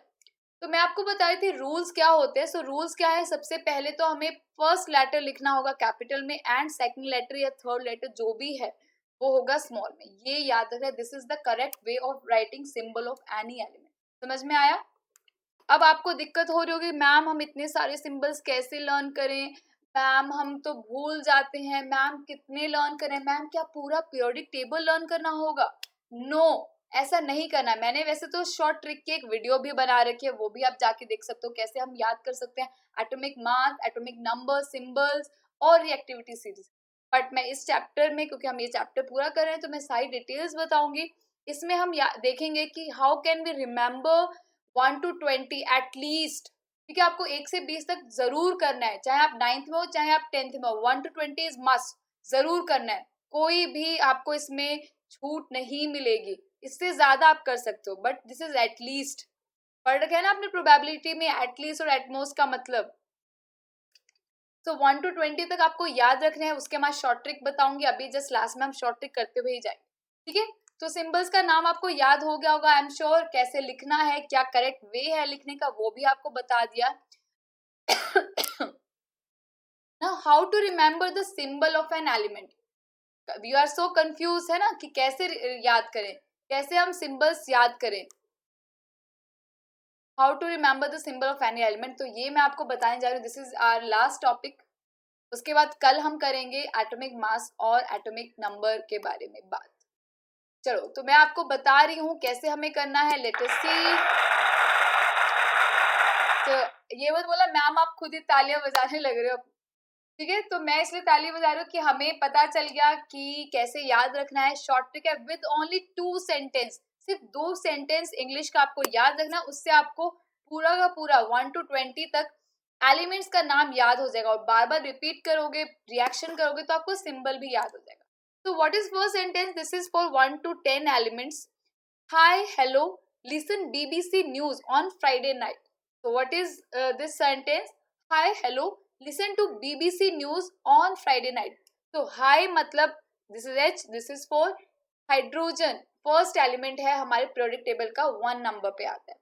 तो मैं आपको बता रही थी रूल्स क्या होते हैं। सो रूल्स क्या है, सबसे पहले तो हमें फर्स्ट लेटर लिखना होगा कैपिटल में, एंड सेकंड लेटर या थर्ड लेटर जो भी है वो होगा स्मॉल में। ये याद रखना, this is the correct way of writing symbol of any element. समझ में आया? अब आपको दिक्कत हो रही होगी मैम हम इतने सारे सिंबल्स कैसे लर्न करें, मैम हम तो भूल जाते हैं, मैम कितने लर्न करें, मैम क्या पूरा पीरियोडिक टेबल लर्न करना होगा? नो, ऐसा नहीं करना। मैंने वैसे तो शॉर्ट ट्रिक की एक वीडियो भी बना रखी है, वो भी आप जाके देख सकते हो कैसे हम याद कर सकते हैं atomic mass, atomic number, symbols और रिएक्टिविटी सीरीज। बट मैं इस चैप्टर में, क्योंकि हम ये चैप्टर पूरा कर रहे हैं, तो मैं सारी डिटेल्स बताऊंगी। इसमें हम देखेंगे कि how can we remember 1 to 20 at least. ठीक है, आपको 1 से 20 तक जरूर करना है, चाहे आप 9th में हो चाहे आप 10th में हो। 1 to 20 इज मस्ट, जरूर करना है। कोई भी आपको इसमें छूट नहीं मिलेगी, इससे ज्यादा आप कर सकते हो, बट दिस इज एटलीस्ट। पढ़ रखा है ना आपने प्रोबेबिलिटी में एटलीस्ट और एटमोस्ट का मतलब। तो 1 to 20 तक आपको याद रखना है, उसके बाद शॉर्ट ट्रिक बताऊंगी। अभी जस्ट लास्ट में हम शॉर्ट ट्रिक करते हुए ही जाएंगे, ठीक है। तो सिंबल्स का नाम आपको याद हो गया होगा आई एम श्योर। कैसे लिखना है, क्या करेक्ट वे है लिखने का, वो भी आपको बता दिया ना। How to remember the symbol of an element. You are so confuse है ना कि कैसे याद करें, कैसे हम सिंबल्स याद करें। How to remember the symbol of any element, तो ये मैं आपको बताने जा रही हूँ। This is our last topic. उसके बाद कल हम करेंगे एटॉमिक मास और एटॉमिक नंबर के बारे में बात। चलो, तो मैं आपको बता रही हूँ कैसे हमें करना है। लेट अस सी। तो ये मत बोला मैम आप खुद ही तालियां बजाने लग रहे हो, ठीक है। तो मैं इसलिए ताली बजा रही हूँ कि हमें पता चल गया कि कैसे याद रखना है। शॉर्ट ट्रिक है, विद ओनली 2 सेंटेंस, सिर्फ 2 सेंटेंस इंग्लिश का आपको याद रखना, उससे आपको पूरा का पूरा 1 to 20 तक एलिमेंट्स का नाम याद हो जाएगा। और बार बार रिपीट करोगे, रिएक्शन करोगे, तो आपको सिंबल भी याद हो जाएगा। तो what is first sentence? This is for 1 to 10 elements. Hi hello listen BBC news on Friday night. So what is this sentence? Hi, hello, listen to BBC News on Friday night. So hi मतलब this is H, this is for hydrogen, first element है हमारे periodic table का, 1 number पे आता है।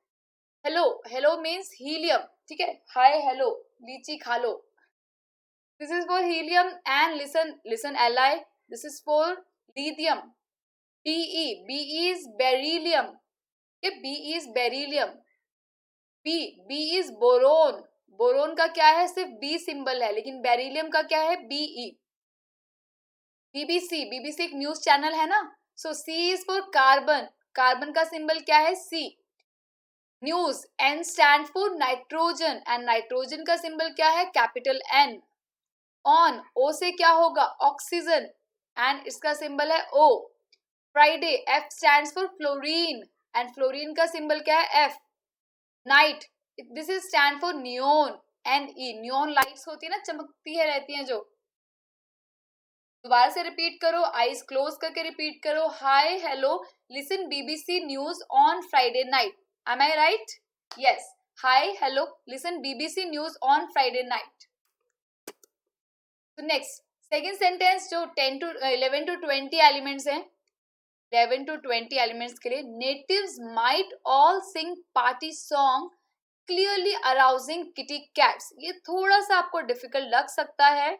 Hello, hello means helium, ठीक है। हाय hello, लीची खा लो, this is for helium. And listen, listen Li, this is for lithium. Be is beryllium, Be is beryllium. B is boron, boron का क्या है, सिर्फ बी सिंबल है, लेकिन बेरिलियम का क्या है, Be। बीबीसी एक न्यूज चैनल है ना। So C is for carbon, carbon का सिंबल क्या है, C. News, N stand for nitrogen, and nitrogen का सिंबल क्या है, कैपिटल एन। ऑन, ओ से क्या होगा, ऑक्सीजन, एंड इसका सिंबल है O. Friday, F stand for fluorine, and fluorine का सिंबल क्या है, F. Night, this is stand for neon, NE। Neon lights होती है ना, चमकती है रहती हैं जो। दोबारा से रिपीट करो, आईज क्लोज करके रिपीट करो। Hi hello listen BBC news on Friday night. Am I right? Yes. Hi hello listen BBC news on Friday night. तो नेक्स्ट सेकेंड सेंटेंस जो 11 to 20 एलिमेंट्स हैं, 11 to 20 एलिमेंट्स के लिए, natives might all sing party song clearly arousing kitty cats. ये थोड़ा सा आपको difficult लग सकता है,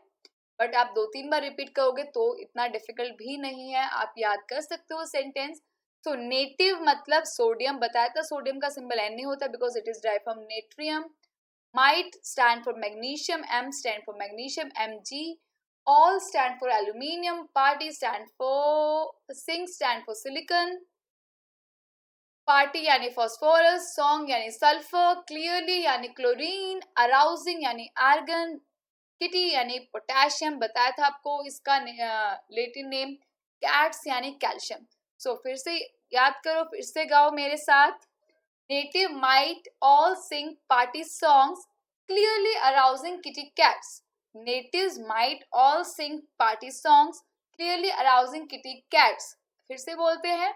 बट आप 2-3 बार रिपीट करोगे तो इतना डिफिकल्ट भी नहीं है, आप याद कर सकते हो सेंटेंस। तो नेटिव मतलब सोडियम, बताया था सोडियम का सिंबल Na होता है बिकॉज इट इज डाइव from natrium. Might stand for magnesium, M stand for magnesium, Mg। All stand for aluminium, party stand for, sing stand for silicon. Party यानी phosphorus, song यानी sulphur, clearly यानी chlorine, arousing यानी argon, kitty यानी potassium, बताया था आपको इसका Latin name, cats यानी कैल्शियम। सो फिर से याद करो, फिर से गाओ मेरे साथ। Native might all sing party songs clearly arousing kitty cats. Natives might all sing party songs clearly arousing kitty cats. फिर से बोलते हैं,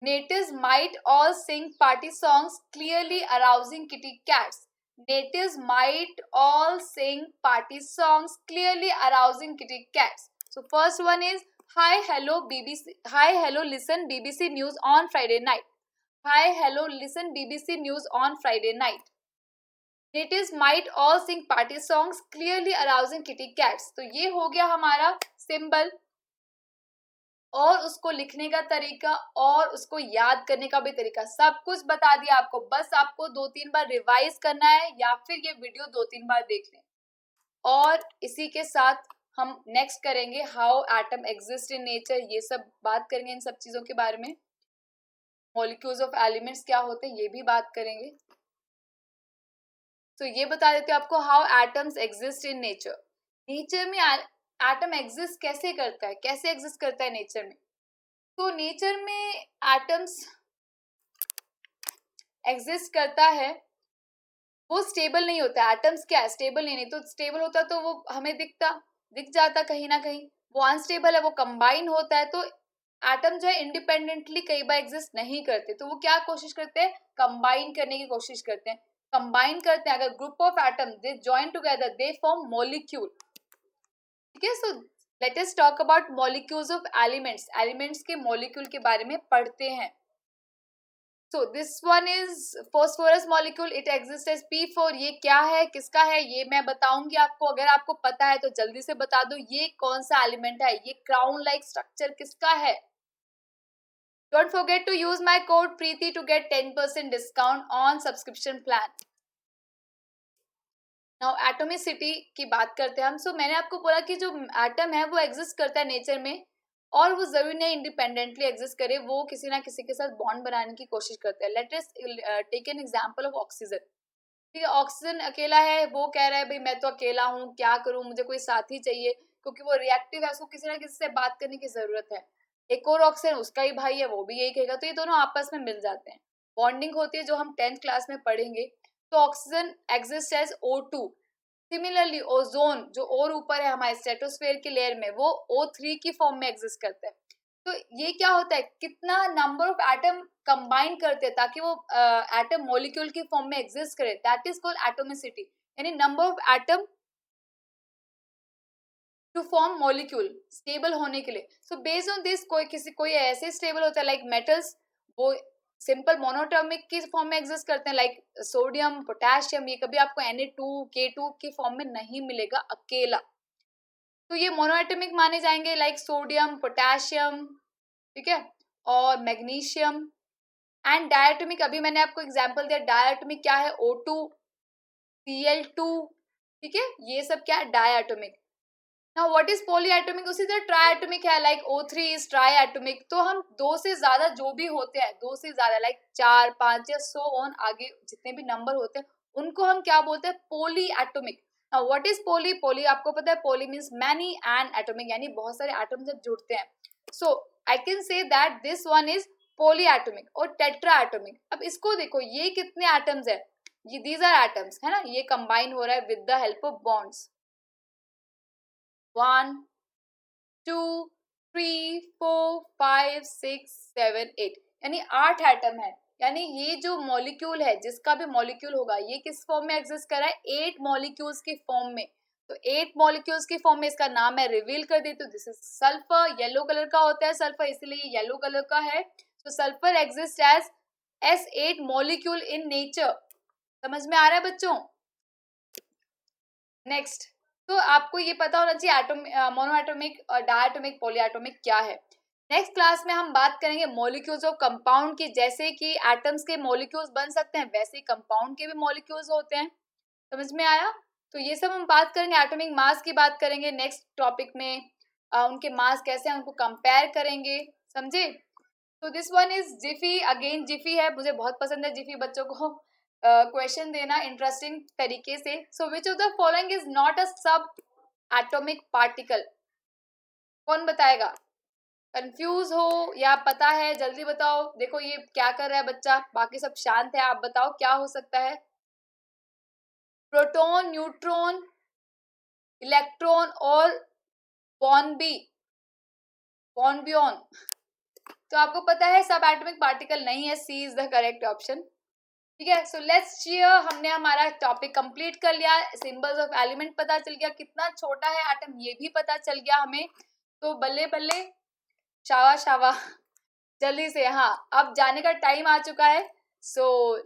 natives might all sing party songs clearly arousing kitty cats. Natives might all sing party songs clearly arousing kitty cats. So first one is hi hello BBC, hi hello listen BBC news on Friday night. Hi hello listen BBC news on Friday night. Natives might all sing party songs clearly arousing kitty cats. तो ये हो गया हमारा symbol और उसको लिखने का तरीका और उसको याद करने का भी तरीका, सब कुछ बता दिया आपको। बस आपको 2-3 बार रिवाइज करना है या फिर ये वीडियो 2-3 बार देख लें। और इसी के साथ हम नेक्स्ट करेंगे how atom exist in nature, ये सब बात करेंगे इन सब चीजों के बारे में। मॉलिक्यूल्स ऑफ एलिमेंट्स क्या होते हैं ये भी बात करेंगे। तो ये बता देते हैं आपको how atoms exist in nature. Nature में एटम एग्जिस्ट कैसे करता है, कैसे एग्जिस्ट करता है नेचर में। तो नेचर में एटम्स एग्जिस्ट करता है, वो स्टेबल नहीं होता है। एटम्स क्या है, स्टेबल नहीं तो स्टेबल होता तो वो हमें दिख जाता कहीं ना कहीं। वो अनस्टेबल है, वो कंबाइन होता है। तो एटम जो है इंडिपेंडेंटली कई बार एग्जिस्ट नहीं करते, तो वो क्या कोशिश करते हैं, कंबाइन करने की कोशिश करते हैं। कंबाइन करते हैं, अगर group of atom they join together they form molecule. ठीक है, so let us talk about molecules of elements. Elements के मॉलिक्यूल के बारे में पढ़ते हैं। So this one is phosphorus molecule, it exist as P4। ये क्या है, किसका है, ये मैं बताऊंगी आपको। अगर आपको पता है तो जल्दी से बता दो ये कौन सा एलिमेंट है, ये क्राउन लाइक स्ट्रक्चर किसका है। Don't forget to use my code Preeti to get 10% discount on subscription plan. Now atomicity की बात करते हैं हम। सो मैंने आपको बोला कि जो एटम है वो एग्जिस्ट करता है नेचर में, और वो जरूरी नहीं इंडिपेंडेंटली एग्जिस्ट करे, वो किसी ना किसी के साथ बॉन्ड बनाने की कोशिश करते हैं। Let us take an example of oxygen. ठीक है, ऑक्सीजन अकेला है, वो कह रहा है भाई मैं तो अकेला हूँ, क्या करूँ, मुझे कोई साथी चाहिए, क्योंकि वो रिएक्टिव है, उसको किसी ना किसी से बात करने की जरूरत है। एक और ऑक्सीजन, उसका ही भाई है, वो भी यही कहेगा, तो ये दोनों आपस में मिल जाते हैं, बॉन्डिंग होती है, जो हम 10th क्लास में पढ़ेंगे। तो oxygen exist as O2। Similarly ozone जो और ऊपर है हमारे स्ट्रेटोस्फेयर की लेयर में, वो O3 की फॉर्म में एग्जिस्ट करता है। तो ये क्या होता है, कितना नंबर ऑफ एटम कंबाइन करते हैं ताकि वो एटम मॉलिक्यूल की फॉर्म में एग्जिस्ट करे, दैट इज कॉल्ड एटोमिसिटी, यानी number of atom to form molecule stable होने के लिए। सो बेस्ड ऑन दिस कोई ऐसे स्टेबल होता है लाइक मेटल्स, वो सिंपल मोनोटॉमिक की फॉर्म में एग्जिस्ट करते हैं, लाइक सोडियम पोटेशियम, ये कभी आपको Na2 K2 की फॉर्म में नहीं मिलेगा अकेला, तो ये मोनोएटॉमिक माने जाएंगे, लाइक सोडियम पोटेशियम, ठीक है, और मैग्नीशियम। एंड डायटोमिक, अभी मैंने आपको एग्जांपल दिया, डायटोमिक क्या है, O2 Cl2, ठीक है, ये सब क्या है, diatomic. Now what is polyatomic, उसी तरह ट्राइएटॉमिक है, लाइक O3 इज ट्राइएटॉमिक। तो हम दो से ज्यादा जो भी होते हैं, दो से ज्यादा लाइक 4, 5 या सो ऑन, आगे जितने भी नंबर होते हैं उनको हम क्या बोलते हैं, polyatomic. Now what is poly, poly आपको पता है, poly means many and atomic, यानी बहुत सारे एटम जब जुड़ते हैं। So I can say that this one is polyatomic. और टेट्राएटॉमिक, अब इसको देखो, ये कितने एटम्स है, ये दीज आर एटम्स है ना, ये कंबाइन हो रहा है with the help of bonds, 1 2 3 4 5 6 7 8, यानी 8 एटम है। यानी ये जो मॉलिक्यूल है, जिसका भी मॉलिक्यूल होगा, ये किस फॉर्म में एग्जिस्ट कर रहा है, 8 मॉलिक्यूल्स की फॉर्म में। तो 8 मॉलिक्यूल्स की फॉर्म में, इसका नाम मैं रिवील कर देती हूँ, this is sulphur. Yellow colour का होता है सल्फर, इसलिए येलो कलर का है। तो sulphur exist as S8 molecule in nature. समझ में आ रहा है बच्चों। नेक्स्ट, तो आपको ये पता होना चाहिए एटम, मोनोएटॉमिक और डायटोमिक, पॉलीएटॉमिक क्या है। नेक्स्ट क्लास में हम बात करेंगे मॉलिक्यूल्स ऑफ कंपाउंड की, जैसे कि एटम्स के मॉलिक्यूल्स बन सकते हैं, वैसे ही कंपाउंड के भी मॉलिक्यूल्स होते हैं। समझ में आया। तो ये सब हम बात करेंगे, एटॉमिक मास की बात करेंगे नेक्स्ट टॉपिक में, उनके मास कैसे हैं उनको कंपेयर करेंगे, समझे। तो this one is Zifi, again Zifi है, मुझे बहुत पसंद है जिफी बच्चों को क्वेश्चन देना इंटरेस्टिंग तरीके से। So which of the following is not a subatomic particle? कौन बताएगा? कंफ्यूज हो या पता है? जल्दी बताओ। देखो ये क्या कर रहा है बच्चा, बाकी सब शांत है। आप बताओ क्या हो सकता है? प्रोटॉन, न्यूट्रॉन, इलेक्ट्रॉन और बॉर्न बियॉन। तो आपको पता है सब एटॉमिक पार्टिकल नहीं है, सी इज द करेक्ट ऑप्शन। ठीक है, सो लेट्स चीयर, हमने हमारा टॉपिक कंप्लीट कर लिया। सिंबल्स ऑफ एलिमेंट पता चल गया, कितना छोटा है एटम ये भी पता चल गया हमें। तो बल्ले बल्ले, शावा शावा, जल्दी से। हाँ, अब जाने का टाइम आ चुका है। So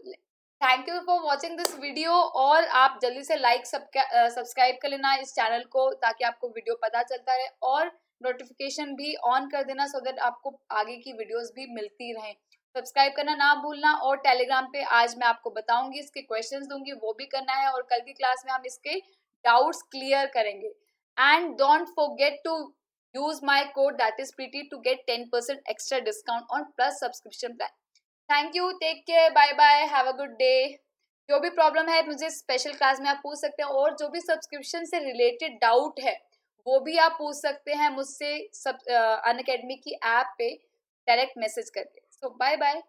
thank you for watching this video, और आप जल्दी से लाइक सब्सक्राइब कर लेना इस चैनल को, ताकि आपको वीडियो पता चलता रहे, और नोटिफिकेशन भी ऑन कर देना, सो दैट आपको आगे की वीडियोस भी मिलती रहें। सब्सक्राइब करना ना भूलना, और टेलीग्राम पे आज मैं आपको बताऊंगी, इसके क्वेश्चंस दूंगी, वो भी करना है, और कल की क्लास में हम इसके डाउट्स क्लियर करेंगे। And don't forget to use my code, that is Preeti, to get 10% extra discount on plus subscription plan. Thank you, take care, bye bye, have a good day. जो भी problem है मुझे special class में आप पूछ सकते हैं, और जो भी सब्सक्रिप्शन से रिलेटेड डाउट है वो भी आप पूछ सकते हैं मुझसे, सब अनअकैडमी की ऐप पे डायरेक्ट मैसेज करके। सो बाय बाय।